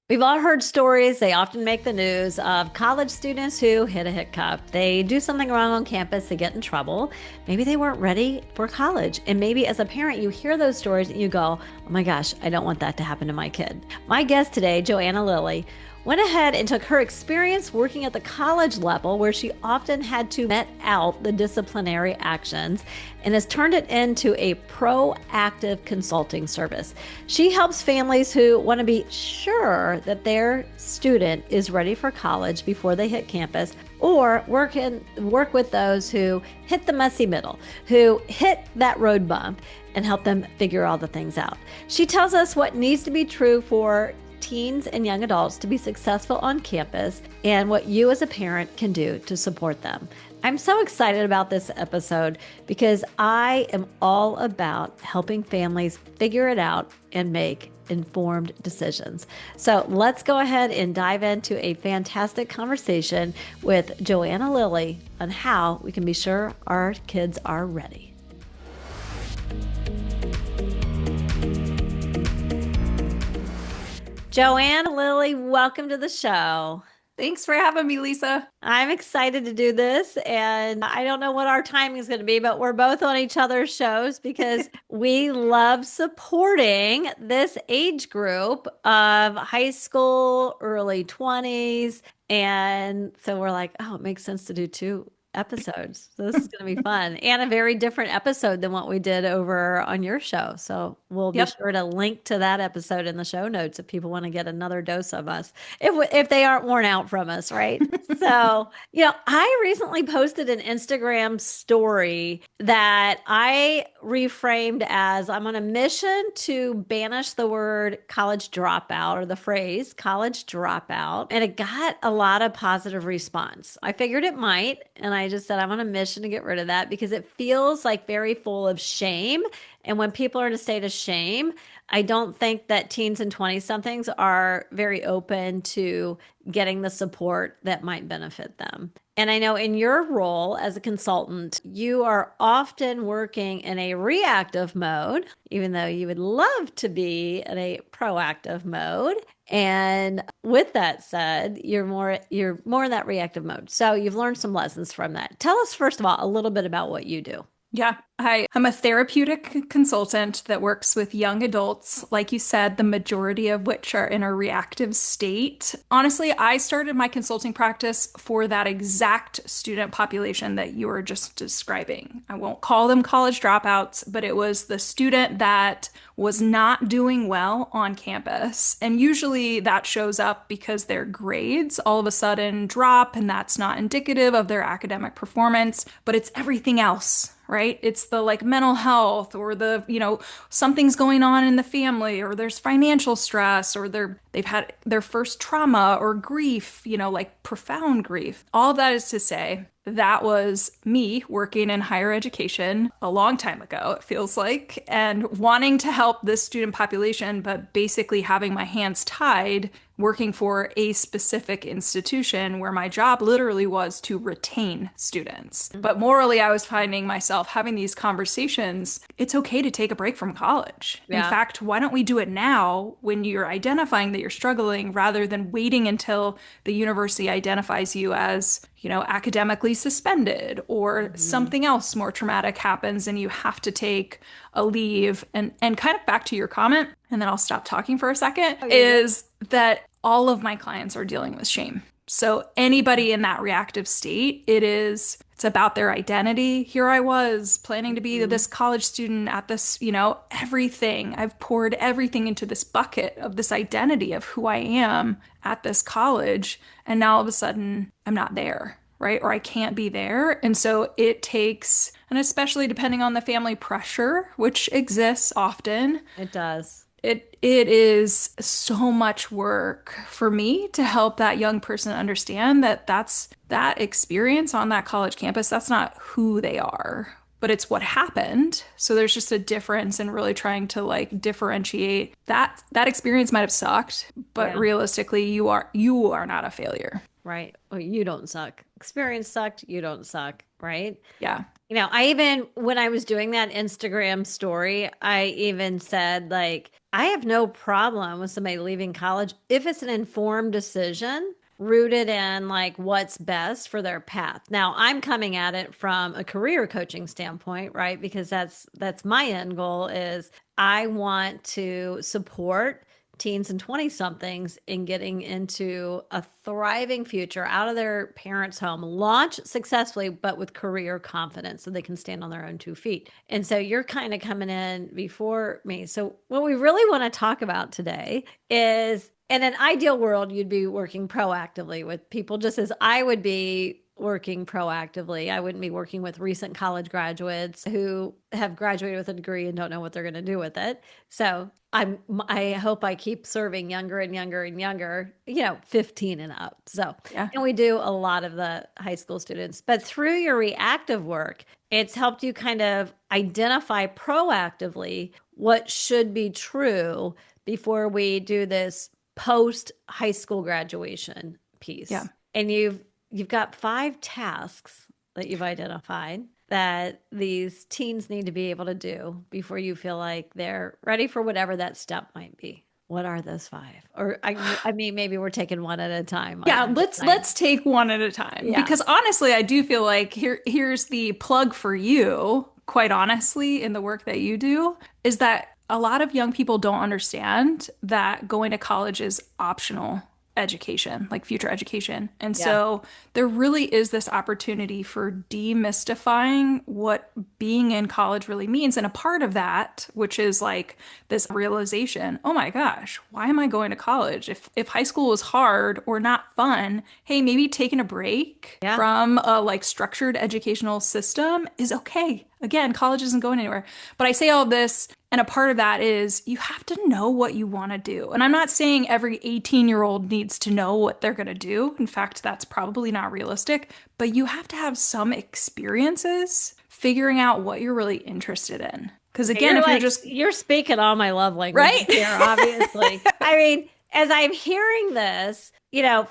We've all heard stories, they often make the news, of college students who hit a hiccup. They do something wrong on campus, they get in trouble. Maybe they weren't ready for college. And maybe as a parent, you hear those stories and you go, oh my gosh, I don't want that to happen to my kid. My guest today, Joanna Lilley, went ahead and took her experience working at the college level, where she often had to vet out the disciplinary actions, and has turned it into a proactive consulting service. She helps families who want to be sure that their student is ready for college before they hit campus, or work with those who hit the messy middle, who hit that road bump, and help them figure all the things out. She tells us what needs to be true for teens and young adults to be successful on campus, and what you as a parent can do to support them. I'm so excited about this episode because I am all about helping families figure it out and make informed decisions. So let's go ahead and dive into a fantastic conversation with Joanna Lilley on how we can be sure our kids are ready. Joanna Lilley, welcome to the show. Thanks for having me, Lisa. I'm excited to do this, and I don't know what our timing is going to be, but we're both on each other's shows because we love supporting this age group of high school, early 20s. And so we're like, oh, it makes sense to do two episodes. So this is going to be fun, and a very different episode than what we did over on your show. So we'll be Yep. sure to link to that episode in the show notes if people want to get another dose of us, if they aren't worn out from us, right? So, I recently posted an Instagram story that I reframed as, I'm on a mission to banish the word college dropout, or the phrase college dropout. And it got a lot of positive response. I figured it might. And I just said, I'm on a mission to get rid of that because it feels like very full of shame. And when people are in a state of shame, I don't think that teens and 20 somethings are very open to getting the support that might benefit them. And I know in your role as a consultant, you are often working in a reactive mode, even though you would love to be in a proactive mode. And with that said, you're more in that reactive mode. So you've learned some lessons from that. Tell us first of all a little bit about what you do. Yeah. I'm a therapeutic consultant that works with young adults, like you said, the majority of which are in a reactive state. Honestly, I started my consulting practice for that exact student population that you were just describing. I won't call them college dropouts, but it was the student that was not doing well on campus. And usually that shows up because their grades all of a sudden drop, and that's not indicative of their academic performance, but it's everything else, right? It's the like mental health, or the, something's going on in the family, or there's financial stress, or they've had their first trauma or grief, like profound grief. All of that is to say, that was me working in higher education a long time ago, it feels like, and wanting to help this student population, but basically having my hands tied working for a specific institution where my job literally was to retain students. But morally, I was finding myself having these conversations. It's okay to take a break from college. In Yeah. fact, why don't we do it now when you're identifying that you're struggling, rather than waiting until the university identifies you as, academically suspended, or something else more traumatic happens and you have to take a leave. And kind of back to your comment, and then I'll stop talking for a second, Oh, you're good. is that all of my clients are dealing with shame. So anybody in that reactive state, it's about their identity. Here I was planning to be Mhm. this college student at this, everything. I've poured everything into this bucket of this identity of who I am at this college. And now all of a sudden I'm not there, right? Or I can't be there. And so it takes, and especially depending on the family, pressure, which exists often, It does. it is so much work for me to help that young person understand that that experience on that college campus, that's not who they are, but it's what happened. So there's just a difference in really trying to like differentiate that experience might have sucked, but Yeah. realistically you are not a failure. Right. Well, you don't suck. Experience sucked. You don't suck. Right. Yeah. I even, when I was doing that Instagram story, I even said, like, I have no problem with somebody leaving college if it's an informed decision rooted in like what's best for their path. Now, I'm coming at it from a career coaching standpoint, right? Because that's my end goal is I want to support teens and 20 somethings in getting into a thriving future out of their parents' home, launch successfully, but with career confidence so they can stand on their own 2 feet. And so you're kind of coming in before me. So, what we really want to talk about today is in an ideal world, you'd be working proactively with people just as I would be working proactively. I wouldn't be working with recent college graduates who have graduated with a degree and don't know what they're going to do with it. So I hope I keep serving younger and younger and younger, 15 and up. So, Yeah. and we do a lot of the high school students, but through your reactive work, it's helped you kind of identify proactively what should be true before we do this post high school graduation Yeah. piece. And you've got 5 tasks that you've identified that these teens need to be able to do before you feel like they're ready for whatever that step might be. What are those 5? Or I mean, maybe we're taking one at a time. Yeah, let's take one at a time. Yeah. Because honestly, I do feel like here's the plug for you, quite honestly, in the work that you do, is that a lot of young people don't understand that going to college is optional education, like future education. And Yeah. so there really is this opportunity for demystifying what being in college really means. And a part of that, which is like this realization, oh my gosh, why am I going to college? If high school was hard or not fun, hey, maybe taking a break Yeah. from a like structured educational system is okay. Again, college isn't going anywhere. But I say all this, and a part of that is you have to know what you want to do. And I'm not saying every 18-year-old needs to know what they're going to do. In fact, that's probably not realistic. But you have to have some experiences figuring out what you're really interesed in. Because again, You're if you're like, just you're speaking all my love language right here, obviously. I mean, as I'm hearing this,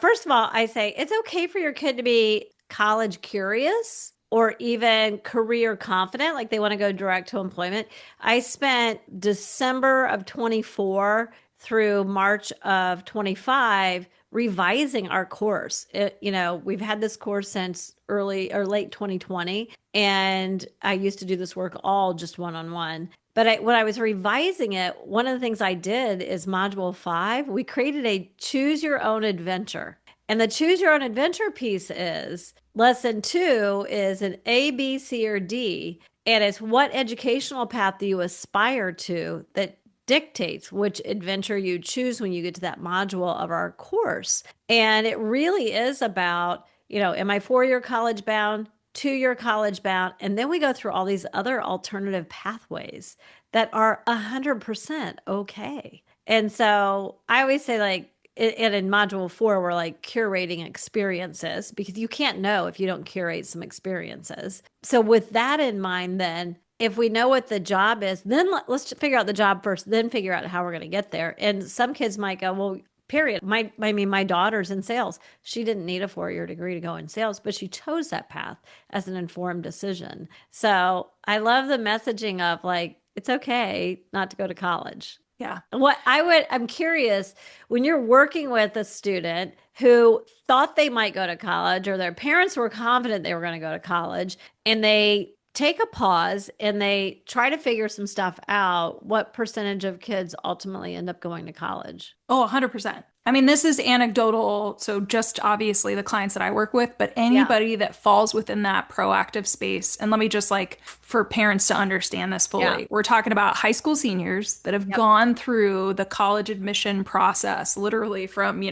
first of all, I say it's okay for your kid to be college curious or even career confident, like they want to go direct to employment. I spent December of 24 through March of 25 revising our course. We've had this course since early or late 2020, and I used to do this work all just one-on-one. But when I was revising it, one of the things I did is module 5, we created a choose your own adventure. And the choose your own adventure piece is lesson 2 is an A, B, C, or D. And it's what educational path do you aspire to that dictates which adventure you choose when you get to that module of our course. And it really is about, am I 4-year college bound, 2-year college bound? And then we go through all these other alternative pathways that are 100% okay. And so I always say, like, and in module 4, we're like curating experiences because you can't know if you don't curate some experiences. So with that in mind, then if we know what the job is, then let's figure out the job first, then figure out how we're going to get there. And some kids might go, well, period. My daughter's in sales. She didn't need a 4-year degree to go in sales, but she chose that path as an informed decision. So I love the messaging of like, it's okay not to go to college. yeah. I'm curious, when you're working with a student who thought they might go to college or their parents were confident they were going to go to college and they take a pause and they try to figure some stuff out, what percentage of kids ultimately end up going to college? Oh, 100%. I mean, this is anecdotal, so just obviously the clients that I work with, but anybody that falls within that proactive space. And let me just like, for parents to understand this fully, we're talking about high school seniors that have gone through the college admission process, literally from,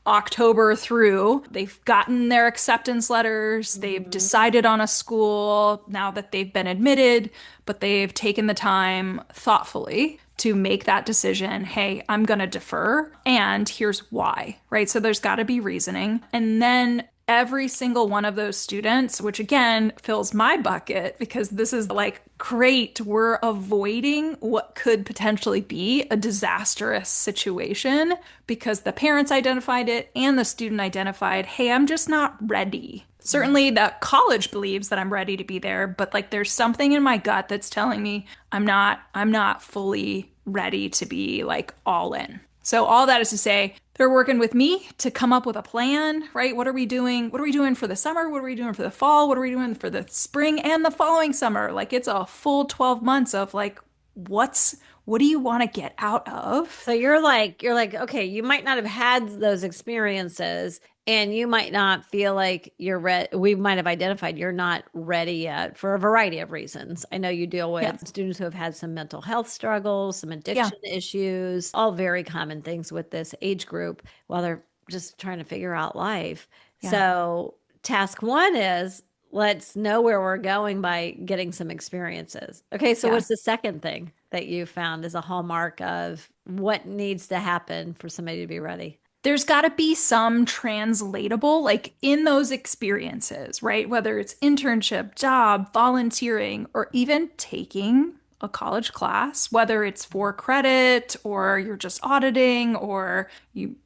October through. They've gotten their acceptance letters, they've decided on a school now that they've been admitted, but they've taken the time thoughtfully to make that decision. Hey, I'm going to defer, and here's why, right? So there's got to be reasoning. And then every single one of those students, which again fills my bucket because this is like, great, we're avoiding what could potentially be a disastrous situation because the parents identified it and the student identified, hey, I'm just not ready. Certainly the college believes that I'm ready to be there, but like there's something in my gut that's telling me I'm not fully ready to be like all in. So all that is to say, they're working with me to come up with a plan, right? What are we doing? What are we doing for the summer? What are we doing for the fall? What are we doing for the spring and the following summer? Like it's a full 12 months of like, what do you want to get out of? So you're like, okay, you might not have had those experiences and you might not feel like you're ready. We might have identified you're not ready yet for a variety of reasons. I know you deal Yeah. with students who have had some mental health struggles, some Yeah. addiction issues, all very common things with this age group while they're just trying to figure out life. Yeah. So task one is let's know where we're going by getting some experiences. Okay, so Yeah. what's the second thing that you found is a hallmark of what needs to happen for somebody to be ready? There's got to be some translatable, like in those experiences, right? Whether it's internship, job, volunteering, or even taking a college class, whether it's for credit or you're just auditing or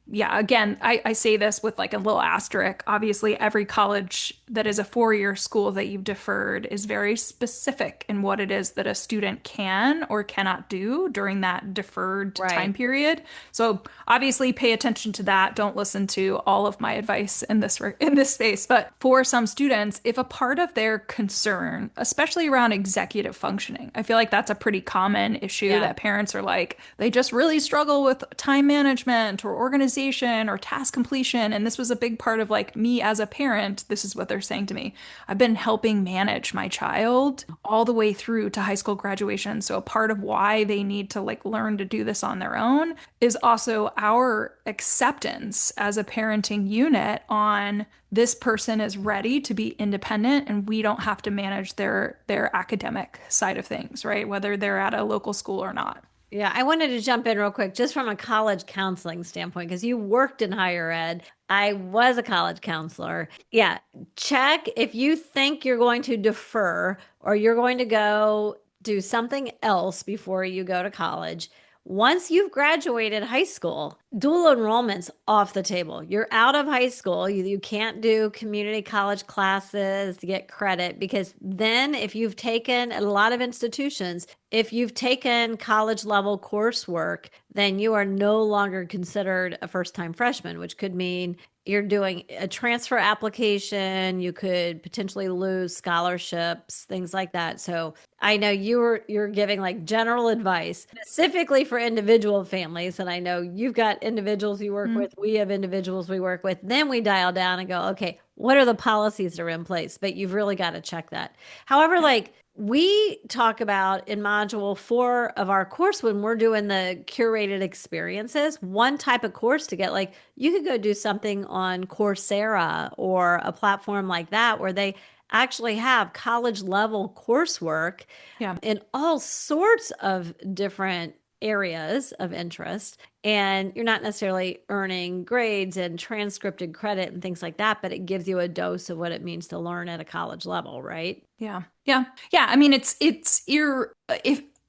yeah, again, I say this with like a little asterisk. Obviously, every college that is a 4-year school that you've deferred is very specific in what it is that a student can or cannot do during that deferred time Right. period. So obviously pay attention to that. Don't listen to all of my advice in this space. But for some students, if a part of their concern, especially around executive functioning, I feel like that's a pretty common issue Yeah. that parents are like, they just really struggle with time management or organization or task completion. And this was a big part of like me as a parent. This is what they're saying to me. I've been helping manage my child all the way through to high school graduation. So a part of why they need to like learn to do this on their own is also our acceptance as a parenting unit on this person is ready to be independent and we don't have to manage their academic side of things, right? Whether they're at a local school or not. Yeah, I wanted to jump in real quick just from a college counseling standpoint because you worked in higher ed. I was a college counselor. Yeah, check if you think you're going to defer or you're going to go do something else before you go to college. Once you've graduated high school, dual enrollment's off the table. You're out of high school. You can't do community college classes to get credit because then, if you've taken at a lot of institutions, if you've taken college level coursework, then you are no longer considered a first time freshman, which could mean you're doing a transfer application, you could potentially lose scholarships, things like that. So I know you're giving like general advice specifically for individual families, and I know you've got individuals you work Mm. with, we have individuals we work with. Then we dial down and go, okay, what are the policies that are in place? But you've really got to check that. However, Yeah. like we talk about in module 4 of our course when we're doing the curated experiences, one type of course to get like you could go do something on Coursera or a platform like that where they actually have college level coursework Yeah. in all sorts of different areas of interest. And you're not necessarily earning grades and transcripted credit and things like that, but it gives you a dose of what it means to learn at a college level, right? Yeah. Yeah. Yeah. I mean, if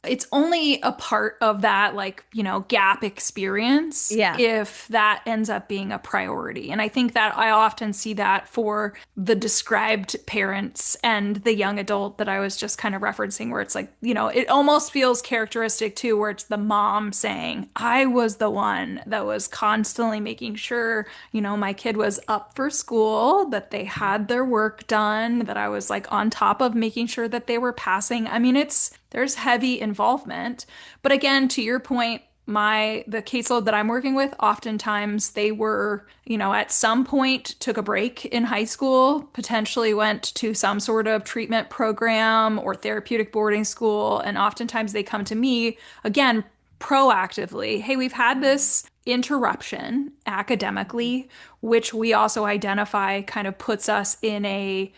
it's only a part of that, like, gap experience Yeah. if that ends up being a priority. And I think that I often see that for the described parents and the young adult that I was just kind of referencing, where it's like, it almost feels characteristic too, where it's the mom saying, I was the one that was constantly making sure, my kid was up for school, that they had their work done, that I was like on top of making sure that they were passing. I mean, there's heavy involvement. But again, to your point, the caseload that I'm working with, oftentimes they were, at some point took a break in high school, potentially went to some sort of treatment program or therapeutic boarding school. And oftentimes they come to me again proactively. Hey, we've had this interruption academically, which we also identify kind of puts us in a,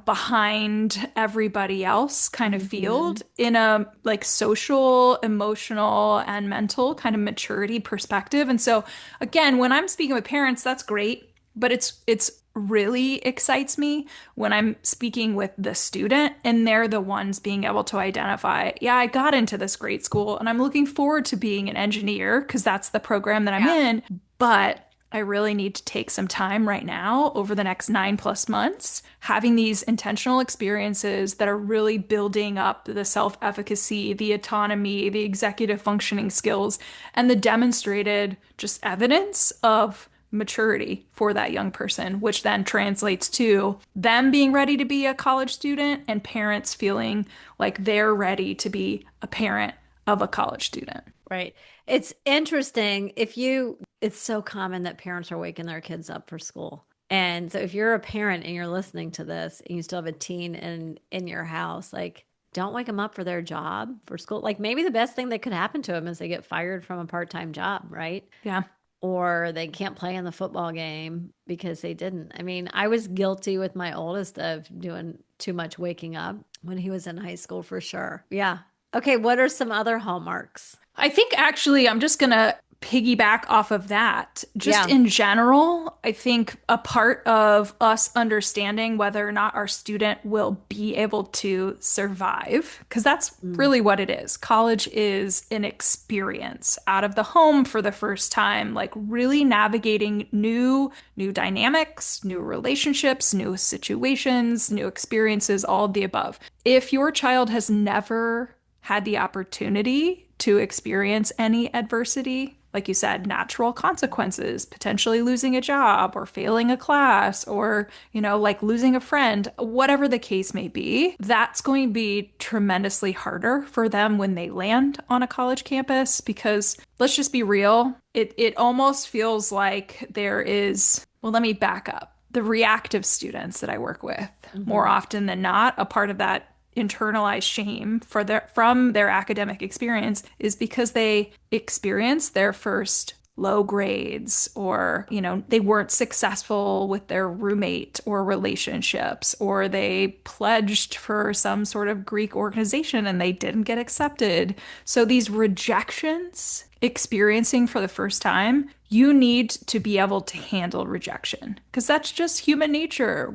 behind everybody else kind of Mhm. field in a like social, emotional, and mental kind of maturity perspective. And so again, when I'm speaking with parents, that's great, but it's really excites me when I'm speaking with the student and they're the ones being able to identify, yeah, I got into this great school and I'm looking forward to being an engineer because that's the program that I'm Yeah. in, but I really need to take some time right now over the next 9+ months, having these intentional experiences that are really building up the self-efficacy, the autonomy, the executive functioning skills, and the demonstrated just evidence of maturity for that young person, which then translates to them being ready to be a college student and parents feeling like they're ready to be a parent of a college student. Right. It's interesting it's so common that parents are waking their kids up for school. And so if you're a parent and you're listening to this and you still have a teen in your house, like don't wake them up for their job for school. Like maybe the best thing that could happen to them is they get fired from a part-time job, right? Yeah. Or they can't play in the football game because they didn't. I mean, I was guilty with my oldest of doing too much waking up when he was in high school for sure. Yeah. Okay, what are some other hallmarks? I think actually I'm just gonna piggyback off of that. Just Yeah. in general, I think a part of us understanding whether or not our student will be able to survive, because that's Mm. really what it is. College is an experience out of the home for the first time, like really navigating new dynamics, new relationships, new situations, new experiences, all of the above. If your child has never had the opportunity to experience any adversity, like you said, natural consequences, potentially losing a job or failing a class or, like losing a friend, whatever the case may be, that's going to be tremendously harder for them when they land on a college campus because let's just be real, it almost feels like there is, well, let me back up. The reactive students that I work with, more Mhm. often than not, a part of that internalized shame from their academic experience is because they experienced their first low grades or they weren't successful with their roommate or relationships or they pledged for some sort of Greek organization and they didn't get accepted. So these rejections experiencing for the first time, you need to be able to handle rejection because that's just human nature.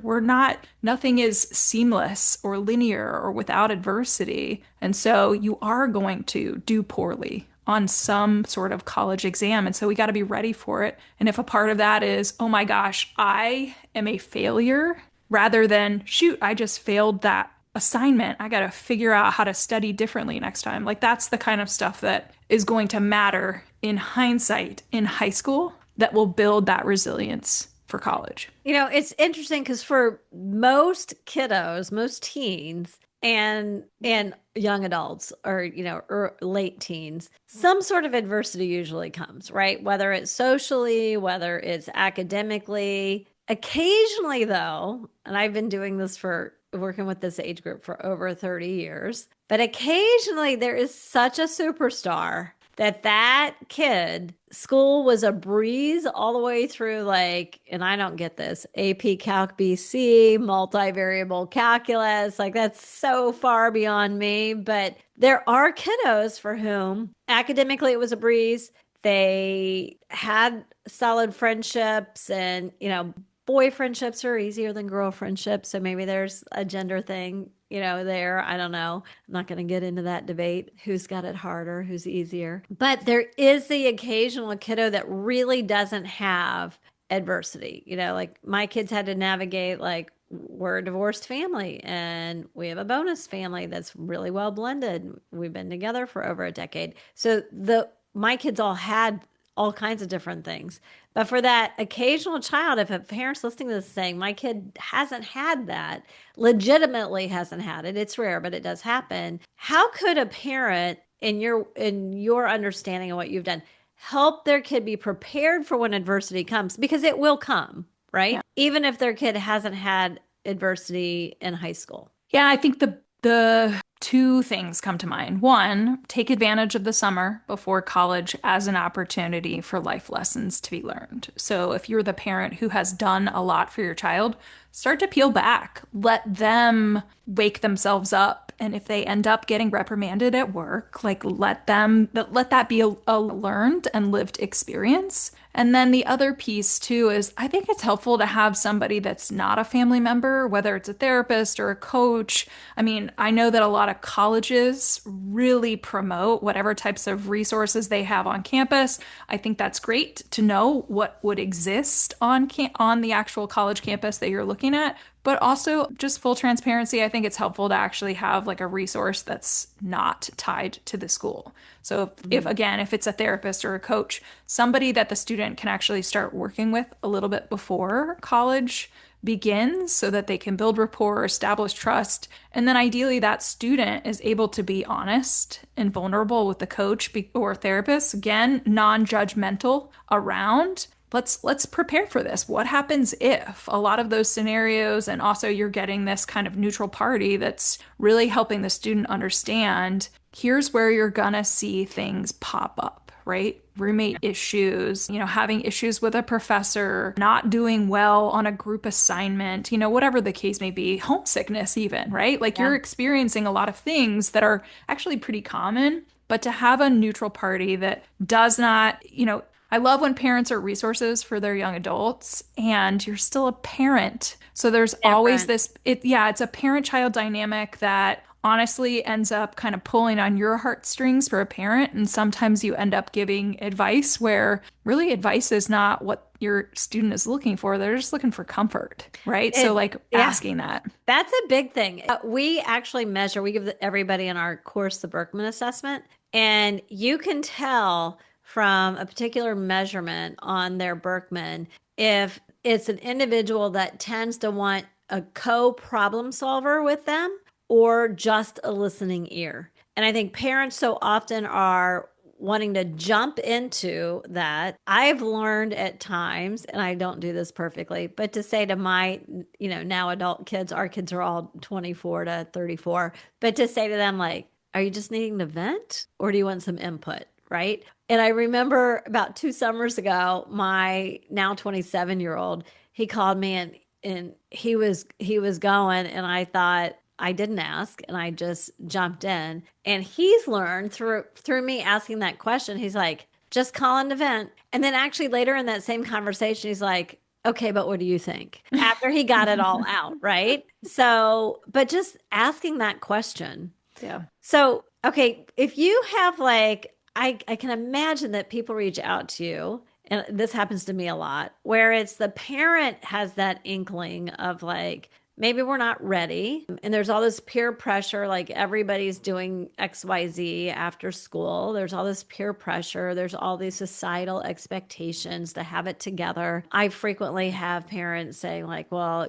Nothing is seamless or linear or without adversity. And so you are going to do poorly on some sort of college exam. And so we got to be ready for it. And if a part of that is, oh my gosh, I am a failure, rather than, shoot, I just failed that assignment. I got to figure out how to study differently next time. Like that's the kind of stuff that is going to matter in hindsight in high school that will build that resilience for college. It's interesting because for most kiddos, most teens, and young adults or late teens, some sort of adversity usually comes, right? Whether it's socially, whether it's academically. Occasionally though, and I've been doing this for working with this age group for over 30 years, but occasionally there is such a superstar that kid school was a breeze all the way through, like, and I don't get this, AP Calc BC, multivariable calculus, like that's so far beyond me. But there are kiddos for whom academically it was a breeze. They had solid friendships and boy friendships are easier than girl friendships, so maybe there's a gender thing there. I don't know. I'm not going to get into that debate. Who's got it harder? Who's easier? But there is the occasional kiddo that really doesn't have adversity. Like my kids had to navigate, like, we're a divorced family and we have a bonus family that's really well blended. We've been together for over a decade. So my kids all had all kinds of different things. But for that occasional child, if a parent's listening to this saying, my kid hasn't had that, legitimately hasn't had it, it's rare, but it does happen. How could a parent, in your understanding of what you've done, help their kid be prepared for when adversity comes? Because it will come, right? Yeah. Even if their kid hasn't had adversity in high school. Yeah, I think the two things come to mind. One, take advantage of the summer before college as an opportunity for life lessons to be learned. So if you're the parent who has done a lot for your child, start to peel back. Let them wake themselves up. And if they end up getting reprimanded at work, like let that be a learned and lived experience. And then the other piece too is I think it's helpful to have somebody that's not a family member, whether it's a therapist or a coach. I mean, I know that a lot of colleges really promote whatever types of resources they have on campus. I think that's great to know what would exist on the actual college campus that you're looking at. But also, just full transparency, I think it's helpful to actually have like a resource that's not tied to the school. So, if Mhm. again, if it's a therapist or a coach, somebody that the student can actually start working with a little bit before college begins so that they can build rapport, establish trust, and then ideally that student is able to be honest and vulnerable with the coach or therapist, again, non-judgmental around. Let's prepare for this. What happens if a lot of those scenarios, and also you're getting this kind of neutral party that's really helping the student understand here's where you're gonna see things pop up, right? Roommate issues, having issues with a professor, not doing well on a group assignment, whatever the case may be, homesickness, even, right? Like Yeah. you're experiencing a lot of things that are actually pretty common, but to have a neutral party that does not, I love when parents are resources for their young adults and you're still a parent. So there's always Different. yeah, it's a parent-child dynamic that honestly ends up kind of pulling on your heartstrings for a parent. And sometimes you end up giving advice where really advice is not what your student is looking for. They're just looking for comfort, right? So like Yeah. asking that. That's a big thing. We actually measure, we give everybody in our course the Berkman assessment, and you can tell from a particular measurement on their Berkman if it's an individual that tends to want a co-problem solver with them or just a listening ear. And I think parents so often are wanting to jump into that. I've learned at times, and I don't do this perfectly, but to say to my, now adult kids, our kids are all 24 to 34, but to say to them, like, are you just needing to vent or do you want some input? Right. And I remember about 2 summers ago, my now 27-year-old, he called me and he was going, and I thought, I didn't ask and I just jumped in. And he's learned through me asking that question. He's like, just call an event. And then actually later in that same conversation, he's like, okay, but what do you think? After he got it all out, right? So, but just asking that question. Yeah. So, okay, if you have like, I can imagine that people reach out to you, and this happens to me a lot, where it's the parent has that inkling of like, maybe we're not ready. And there's all this peer pressure, like everybody's doing XYZ after school. There's all this peer pressure. There's all these societal expectations to have it together. I frequently have parents saying, like, well,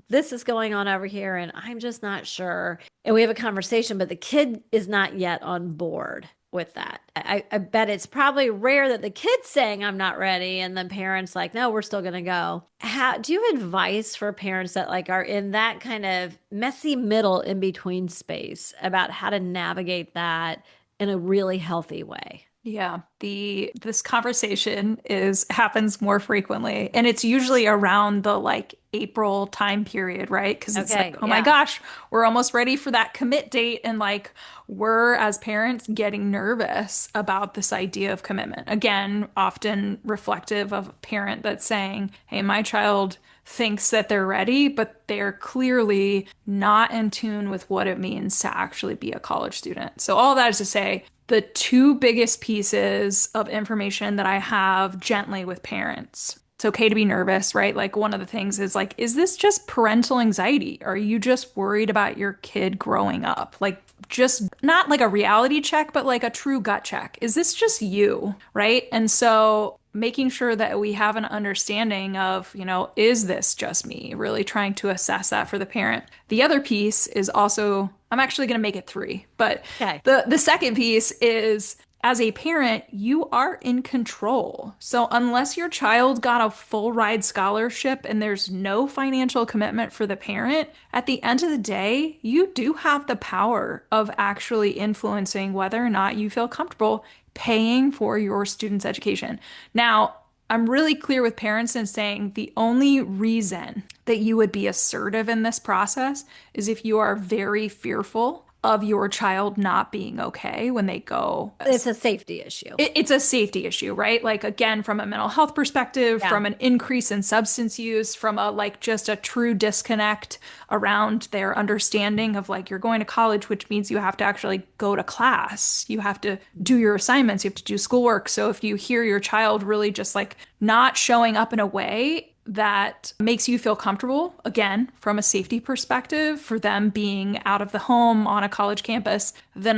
this is going on over here, and I'm just not sure. And we have a conversation, but the kid is not yet on board with that. I bet it's probably rare that the kid's saying I'm not ready and the parents like, no, we're still going to go. How do you have advice for parents that like are in that kind of messy middle in between space about how to navigate that in a really healthy way? Yeah, this conversation is happens more frequently and it's usually around the like April time period, right? Because it's like, Okay, oh my yeah. gosh, we're almost ready for that commit date and like we're as parents getting nervous about this idea of commitment. Again, often reflective of a parent that's saying, "Hey, my child thinks that they're ready, but they're clearly not in tune with what it means to actually be a college student." So all that is to say, the two biggest pieces of information that I have gently with parents. It's okay to be nervous, right? Like one of the things is like, is this just parental anxiety? Are you just worried about your kid growing up? Like just not like a reality check, but like a true gut check. Is this just you, right? And so making sure that we have an understanding of, is this just me? Really trying to assess that for the parent. The other piece is also, I'm actually going to make it three, but Okay. the second piece is as a parent, you are in control. So unless your child got a full ride scholarship and there's no financial commitment for the parent, at the end of the day, you do have the power of actually influencing whether or not you feel comfortable paying for your student's education. Now, I'm really clear with parents in saying the only reason that you would be assertive in this process is if you are very fearful of your child not being okay when they go. It's a safety issue. It's a safety issue, right? Like, again, from a mental health perspective, Yeah. from an increase in substance use, from a like just a true disconnect around their understanding of like you're going to college, which means you have to actually go to class. You have to do your assignments, you have to do schoolwork. So if you hear your child really just like not showing up in a way that makes you feel comfortable, again, from a safety perspective, for them being out of the home on a college campus, then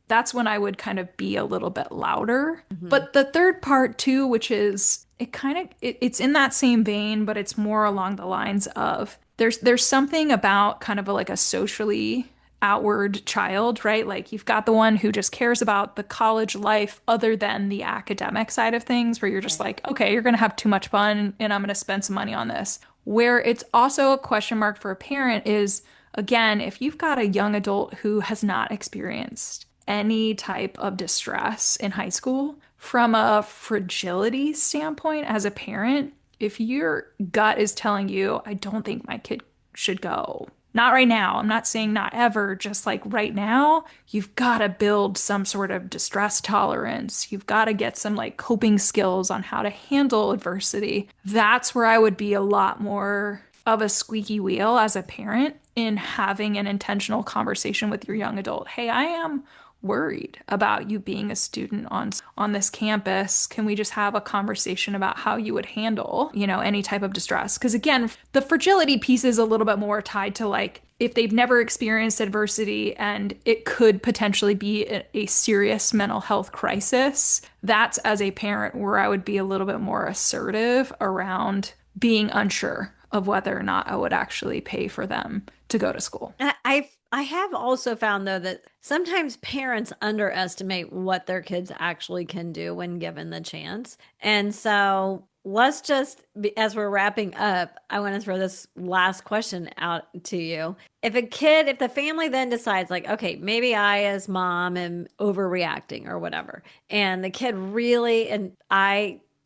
that's when I would kind of be a little bit louder. Mhm. But the third part too, which is it's in that same vein, but it's more along the lines of there's something about kind of like a socially outward child, right? Like you've got the one who just cares about the college life other than the academic side of things, where you're just Right. like, okay, you're going to have too much fun and I'm going to spend some money on this. Where it's also a question mark for a parent is, again, if you've got a young adult who has not experienced any type of distress in high school, from a fragility standpoint as a parent, if your gut is telling you, I don't think my kid should go, not right now. I'm not saying not ever, just like right now, you've got to build some sort of distress tolerance. You've got to get some like coping skills on how to handle adversity. That's where I would be a lot more of a squeaky wheel as a parent in having an intentional conversation with your young adult. Hey, I am worried about you being a student on this campus. Can we just have a conversation about how you would handle, any type of distress? Because again, the fragility piece is a little bit more tied to like if they've never experienced adversity and it could potentially be a serious mental health crisis. That's as a parent where I would be a little bit more assertive around being unsure of whether or not I would actually pay for them to go to school. I have also found though that sometimes parents underestimate what their kids actually can do when given the chance. And so let's just as we're wrapping up, I want to throw this last question out to you. If the family then decides like, okay, maybe I as mom am overreacting or whatever, and the kid really, and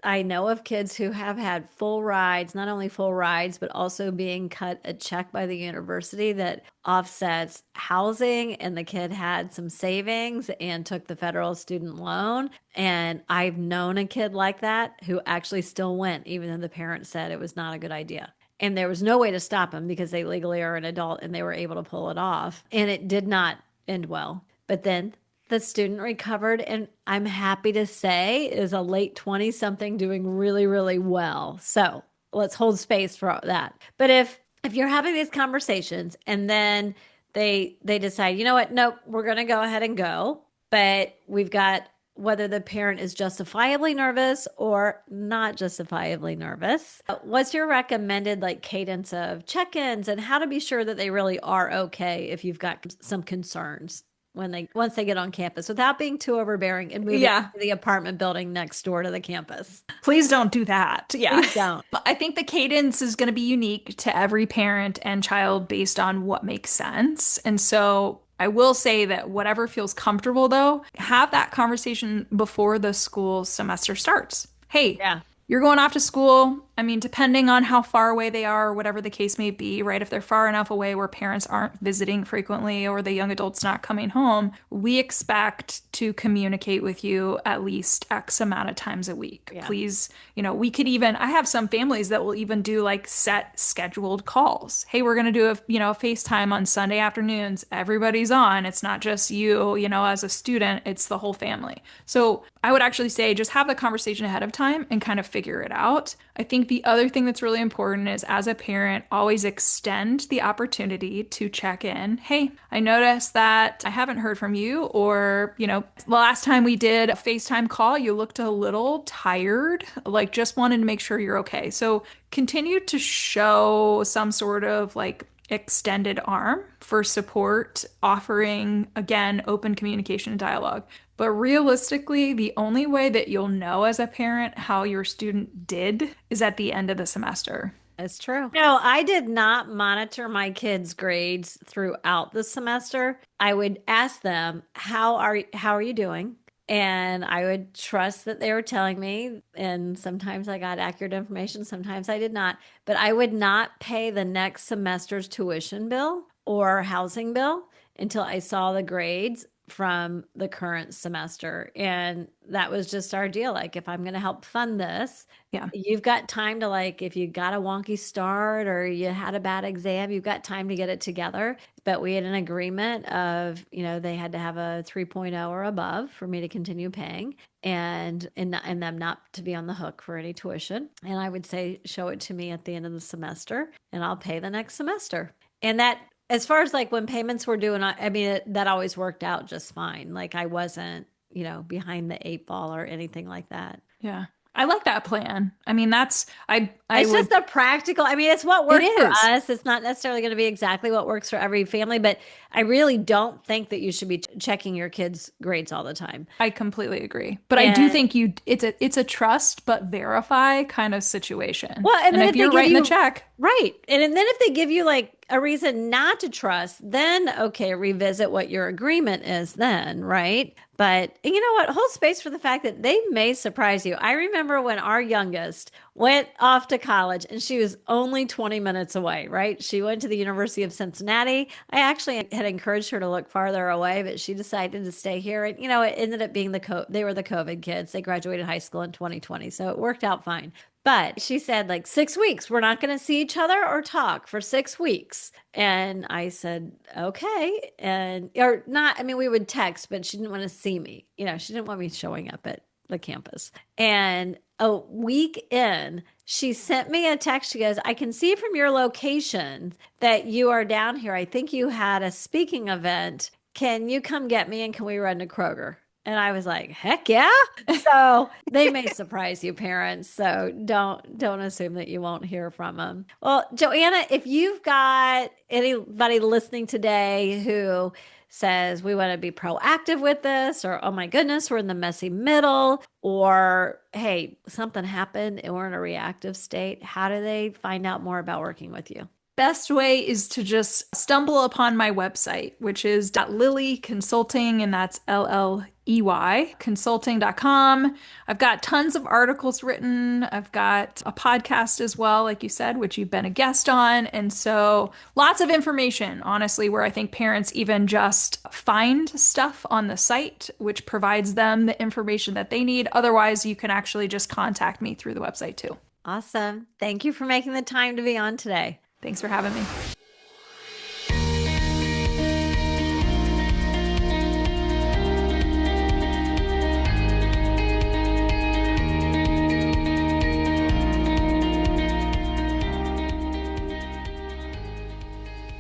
I know of kids who have had full rides, not only full rides, but also being cut a check by the university that offsets housing. And the kid had some savings and took the federal student loan. And I've known a kid like that who actually still went, even though the parents said it was not a good idea. And there was no way to stop them because they legally are an adult and they were able to pull it off. And it did not end well. But then the student recovered, and I'm happy to say is a late 20 something doing really, really well. So let's hold space for that. But if you're having these conversations and then they decide, you know what, nope, we're gonna go ahead and go, but we've got whether the parent is justifiably nervous or not justifiably nervous. What's your recommended like cadence of check-ins and how to be sure that they really are okay if you've got some concerns once they get on campus without being too overbearing and moving Yeah. to the apartment building next door to the campus? Please don't do that. Yeah. Please don't. I think the cadence is going to be unique to every parent and child based on what makes sense. And so I will say that whatever feels comfortable, though, have that conversation before the school semester starts. Hey, Yeah. you're going off to school. I mean, depending on how far away they are, or whatever the case may be, right? If they're far enough away where parents aren't visiting frequently or the young adult's not coming home, we expect to communicate with you at least X amount of times a week. Yeah. Please, we could even, I have some families that will even do like set scheduled calls. Hey, we're going to do a FaceTime on Sunday afternoons. Everybody's on. It's not just you, as a student, it's the whole family. So I would actually say just have the conversation ahead of time and kind of figure it out. I think the other thing that's really important is as a parent, always extend the opportunity to check in. Hey, I noticed that I haven't heard from you, or, the last time we did a FaceTime call, you looked a little tired, like just wanted to make sure you're okay. So continue to show some sort of like extended arm for support, offering, again, open communication and dialogue. But realistically, the only way that you'll know as a parent how your student did is at the end of the semester. It's true. No, I did not monitor my kids' grades throughout the semester. I would ask them, how are you doing? And I would trust that they were telling me. And sometimes I got accurate information, sometimes I did not. But I would not pay the next semester's tuition bill or housing bill until I saw the grades from the current semester. And that was just our deal. Like, if I'm going to help fund this, Yeah. you've got time to, like, if you got a wonky start or you had a bad exam, you've got time to get it together. But we had an agreement of, they had to have a 3.0 or above for me to continue paying, and them not to be on the hook for any tuition. And I would say, show it to me at the end of the semester and I'll pay the next semester. And that, as far as like when payments were due, and I mean, that always worked out just fine. Like, I wasn't, behind the eight ball or anything like that. Yeah. I like that plan. I mean, I It's would, just a practical, I mean, it's what it works for is. us. It's not necessarily going to be exactly what works for every family, but I really don't think that you should be checking your kids' grades all the time. I completely agree. But I do And think it's a trust but verify kind of situation. well, and And then if if they you're give writing the you, check, right. And then if they give you like a reason not to trust, then okay, revisit what your agreement is then, right? But you know what? Hold space for the fact that they may surprise you. I remember when our youngest went off to college and she was only 20 minutes away, right? She went to the University of Cincinnati. I actually had encouraged her to look farther away, but she decided to stay here. And, it ended up being they were the COVID kids. They graduated high school in 2020. So it worked out fine. But she said, like, 6 weeks, we're not going to see each other or talk for 6 weeks. And I said, okay. And, or not, I mean, we would text, but she didn't want to see me. She didn't want me showing up at the campus. And a week in, she sent me a text. She goes, I can see from your location that you are down here. I think you had a speaking event. Can you come get me and can we run to Kroger? And I was like, heck yeah. So they may surprise you, parents. So don't assume that you won't hear from them. Well, Joanna, if you've got anybody listening today who says we want to be proactive with this, or oh my goodness, we're in the messy middle, or hey, something happened and we're in a reactive state, how do they find out more about working with you? best way is to just stumble upon my website, which is .lilley consulting, and that's LLEY consulting.com. I've got tons of articles written. I've got a podcast as well, like you said, which you've been a guest on. And so lots of information, honestly, where I think parents even just find stuff on the site, which provides them the information that they need. Otherwise, you can actually just contact me through the website too. Awesome. Thank you for making the time to be on today. Thanks for having me.